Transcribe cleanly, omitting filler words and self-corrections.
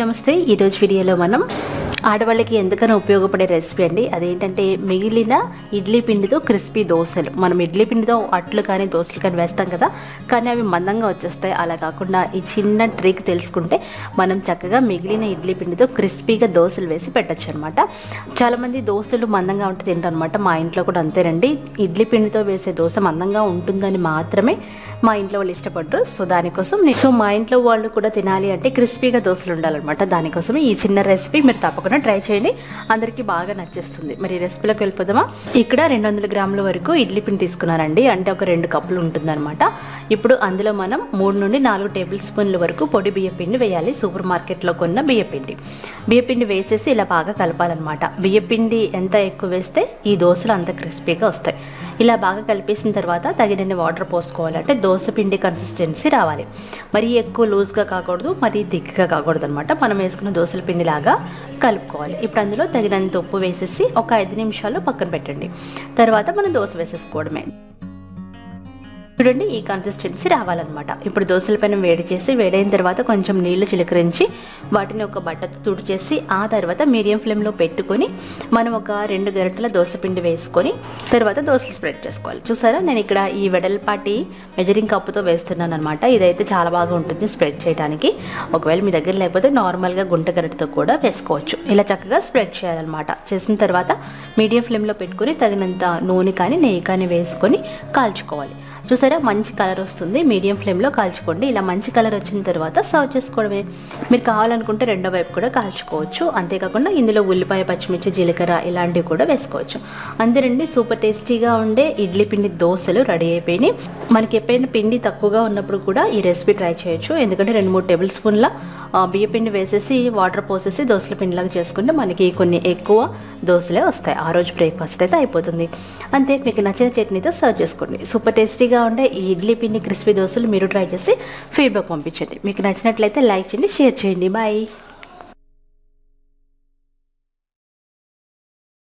నమస్తే ఈ రోజు వీడియోలో మనం ఆడవాళ్ళకి ఎంతకన్నా ఉపయోగపడే రెసిపీ అండి. అదేంటంటే మిగిలిన ఇడ్లీ పిండితో క్రిస్పీ దోశలు. మనం ఇడ్లీ పిండితో అట్లు కానీ దోశలు కానీ వేస్తాం కదా, కానీ అవి మందంగా వచ్చేస్తాయి. అలా కాకుండా ఈ చిన్న ట్రిక్ తెలుసుకుంటే మనం చక్కగా మిగిలిన ఇడ్లీ పిండితో క్రిస్పీగా దోశలు వేసి పెట్టచ్చు అనమాట. చాలామంది దోశలు మందంగా ఉంటే తింటారు అనమాట. మా ఇంట్లో కూడా అంతేనండి. ఇడ్లీ పిండితో వేసే దోశ మందంగా ఉంటుందని మాత్రమే మా ఇంట్లో వాళ్ళు ఇష్టపడరు. సో దానికోసం మా ఇంట్లో వాళ్ళు కూడా తినాలి అంటే క్రిస్పీగా దోశలు ఉండాలన్నమాట. దానికోసమే ఈ చిన్న రెసిపీ మీరు తప్పకుండా ట్రై చేయండి, అందరికీ బాగా నచ్చేస్తుంది. మరి రెసిపీలోకి వెళ్ళిపోదామా. ఇక్కడ 200 గ్రాముల వరకు ఇడ్లీ పిండి తీసుకున్నానండి, అంటే ఒక 2 కప్పులు ఉంటుందన్నమాట. ఇప్పుడు అందులో మనం 3 నుండి 4 టేబుల్ స్పూన్ల వరకు పొడి బియ్యపిండి వేయాలి. సూపర్ మార్కెట్లో కొన్న బియ్యపిండి వేసేసి ఇలా బాగా కలపాలన్నమాట. బియ్యపిండి ఎంత ఎక్కువ వేస్తే ఈ దోశలు అంత క్రిస్పీగా వస్తాయి. ఇలా బాగా కలిపేసిన తర్వాత తగినన్ని వాటర్ పోసుకోవాలంటే దోశ పిండి కన్సిస్టెన్సీ రావాలి. మరీ ఎక్కువ లూజ్గా కాకూడదు, మరీ థిక్గా కాకూడదు అనమాట. మనం వేసుకున్న దోశల పిండిలాగా కలుపుకోవాలి. ఇప్పుడు అందులో తగినంత ఉప్పు వేసేసి ఒక 5 నిమిషాలు పక్కన పెట్టండి. తర్వాత మనం దోశ వేసేసుకోవడమే. చూడండి, ఈ కన్సిస్టెన్సీ రావాలన్నమాట. ఇప్పుడు దోశల పైన వేడైన తర్వాత కొంచెం నీళ్లు చిలకరించి వాటిని ఒక బట్టతో తుడిచేసి ఆ తర్వాత మీడియం ఫ్లేమ్లో పెట్టుకొని మనం ఒక 2 గరిటెల దోశ పిండి వేసుకొని తర్వాత దోశలు స్ప్రెడ్ చేసుకోవాలి. చూసారా, నేను ఇక్కడ ఈ వెడల్పాటి మెజరింగ్ కప్పుతో వేస్తున్నాను అనమాట. ఇదైతే చాలా బాగా ఉంటుంది స్ప్రెడ్ చేయడానికి. ఒకవేళ మీ దగ్గర లేకపోతే నార్మల్గా గుంట గరిటెతో కూడా వేసుకోవచ్చు. ఇలా చక్కగా స్ప్రెడ్ చేయాలన్నమాట. చేసిన తర్వాత మీడియం ఫ్లేమ్లో పెట్టుకొని తగినంత నూనె కానీ నెయ్యి కానీ వేసుకొని కాల్చుకోవాలి. చూసారా, మంచి కలర్ వస్తుంది. మీడియం ఫ్లేమ్లో కాల్చుకోండి. ఇలా మంచి కలర్ వచ్చిన తర్వాత సర్వ్ చేసుకోవడమే. మీరు కావాలనుకుంటే రెండో వైపు కూడా కాల్చుకోవచ్చు. అంతేకాకుండా ఇందులో ఉల్లిపాయ, పచ్చిమిర్చి, జీలకర్ర ఇలాంటివి కూడా వేసుకోవచ్చు. అంతేనండి, సూపర్ టేస్టీగా ఉండే ఇడ్లీ పిండి దోశలు రెడీ అయిపోయినాయి. మనకి ఎప్పుడైనా పిండి తక్కువగా ఉన్నప్పుడు కూడా ఈ రెసిపీ ట్రై చేయొచ్చు. ఎందుకంటే 2-3 టేబుల్ స్పూన్ల బియ్యపిండి వేసేసి వాటర్ పోసేసి దోశల పిండిలాగా చేసుకుంటే మనకి కొన్ని ఎక్కువ దోశలే వస్తాయి. ఆ రోజు బ్రేక్ఫాస్ట్ అయితే అయిపోతుంది. అంతే, మీకు నచ్చిన చట్నీతో సర్వ్ చేసుకోండి. సూపర్ టేస్టీగా ఉండే ఈ ఇడ్లీ పిండి క్రిస్పీ దోశలు మీరు ట్రై చేసి ఫీడ్బ్యాక్ పంపించండి. మీకు నచ్చినట్లయితే లైక్ చేయండి, షేర్ చేయండి. బాయ్.